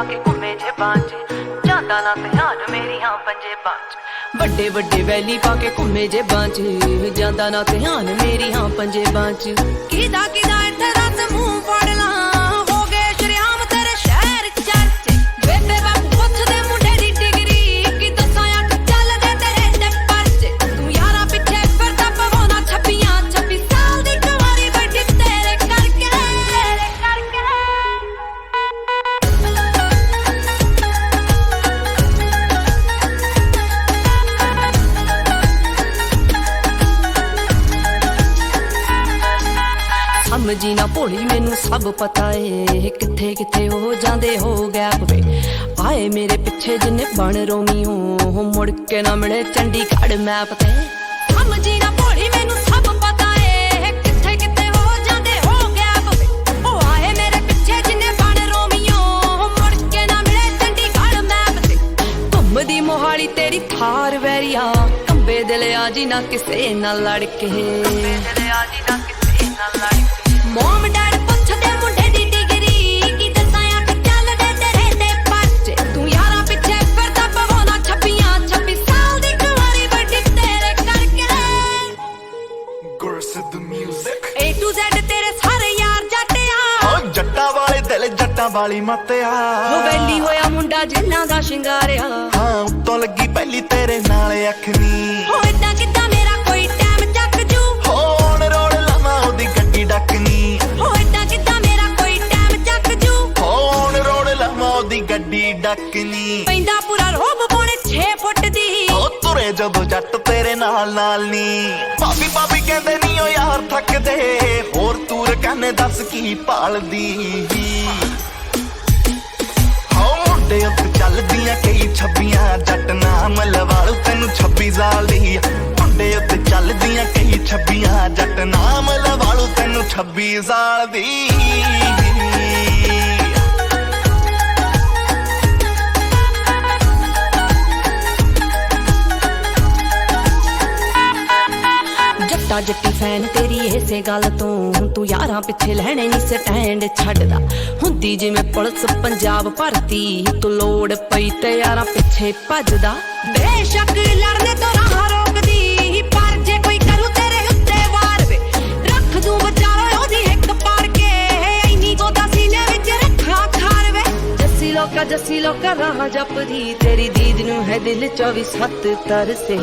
पाके घूमे जे बांच जांदा ना ध्यान मेरियां पंजेबां च वड्डे वड्डे वैली पाके घूमे जे बांच जांदा ना ध्यान मेरियां पंजेबां च किदा किदा इत्थे रस मूंह फड़ ला हो गए शरेआम तेरे शहर चर्चे बेबे बापू पुछदे मुंडे दी डिग्री कि दसां अठ चलदे तेरे ते परचे तू यारां पिछे फिरदा पवाउणा 26 साल दी कुंवारी बैठी तेरे करके समझी ना भोली मैनू सब पता है किथे किथे हो जांदे हो गैप वे आए मेरे पिछे जिन्ने बन रोमी हो मुड़ के ना मिले चंडीगढ़ मैप ते समझी ना भोली मैनू सब पता है किथे किथे हो जांदे हो गैप वे ओ आए मेरे पिछे जिन्ने बन रोमी हो मुड़ के ना मिले चंडीगढ़ मैप ते घुमदी मोहाली तेरी थार वैरिया कंबे दिल आजी ना किसे ना लड़ के मोम डैड पुछदे मुंडे दी डिग्री कि दसां अठ चलदे तेरे ते परचे तू यारां पिछे फिरदा पवाउणा 26 साल दी कुंवारी बैठी तेरे करके Girls of the music A to Z तेरे सारे यार जट्टिया ओ जट्टा वाले दिल जट्टा वाली मतिया हो वैली होया मुंडा जिन्ना दा शिंगारिया हाँ उत्तों लगी पहली तेरे नाल अखनी हो इदां किदां मेरा कोई टाइम जग जू हो ऑन रोड लावां ओदी गड्डी डकनी हो इदां किदां मेरा कोई टाइम जग जू हो ऑन रोड लावां ओदी गड्डी डकनी पैंदा पूरा रोब पौने 6 फुट दी ओ तुरे जदों जट तेरे नाल नाल नी भाभी भाभी कहंदे नी ओ यार थकदे होर तूर कहने दस की भालदी मुंडे उत्ते चलदियां कई छब्बियां जट नाम लवालू तैनू 26 साल दी मुंडे उत्ते चलदियां कई छब्बियां जट नाम लवालू तैनू 26 साल दी जट्टा जट्टी फैन तेरी इसे गल तू यारां पिछे लैणे नी स्टैंड छड्डदा हुंदी जिवें पुलिस पंजाब भरती तू लोड़ पई ते यारां पिछे भजदा बेशक लड़ने तो राह रोकदी पर जे कोई करू तेरे उत्ते वार वे रख दूं बचारो ओदी हिक पाड़ के इन्नी गोदा सीने विच रखा खार वे जस्सी लोका राह जपदी तेरी दीद नूं है दिल 24/7 तरसे